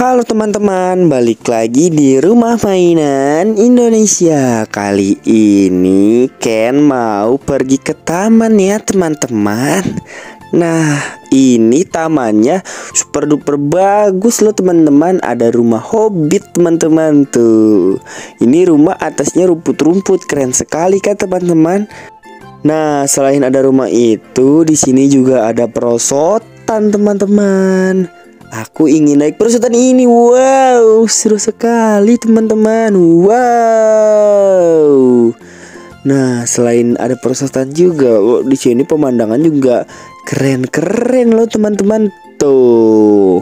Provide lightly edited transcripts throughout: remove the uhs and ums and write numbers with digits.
Halo teman-teman, balik lagi di Rumah Mainan Indonesia. Kali ini Ken mau pergi ke taman ya teman-teman. Nah, ini tamannya super duper bagus loh teman-teman. Ada rumah hobbit teman-teman tuh. Ini rumah atasnya rumput-rumput, keren sekali kan teman-teman. Nah, selain ada rumah itu, di sini juga ada perosotan teman-teman. Aku ingin naik perosotan ini. Wow, seru sekali teman-teman. Wow. Nah, selain ada perosotan juga, di sini pemandangan juga keren-keren loh teman-teman. Tuh,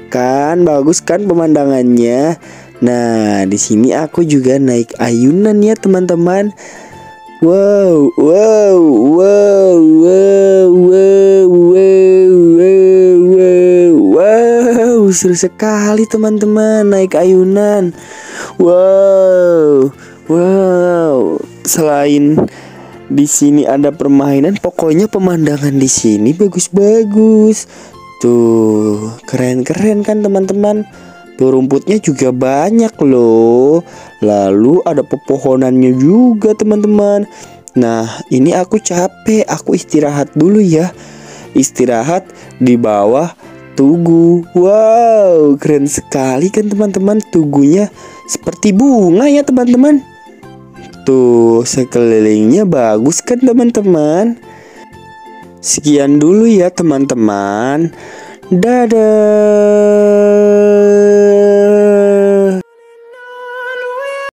kan bagus kan pemandangannya. Nah, di sini aku juga naik ayunan ya teman-teman. Wow, wow, wow, wow, wow, wow, wow, wow, wow, seru sekali teman-teman naik ayunan. Wow, wow. Selain di sini ada permainan, pokoknya pemandangan di sini bagus-bagus. Tuh, keren-keren kan teman-teman. Tuh rumputnya juga banyak loh. Lalu ada pepohonannya juga teman-teman. Nah, ini aku capek, aku istirahat dulu ya. Istirahat di bawah tugu. Wow, keren sekali kan teman-teman. Tugunya seperti bunga ya teman-teman. Tuh, sekelilingnya bagus kan teman-teman. Sekian dulu ya teman-teman. Dadah.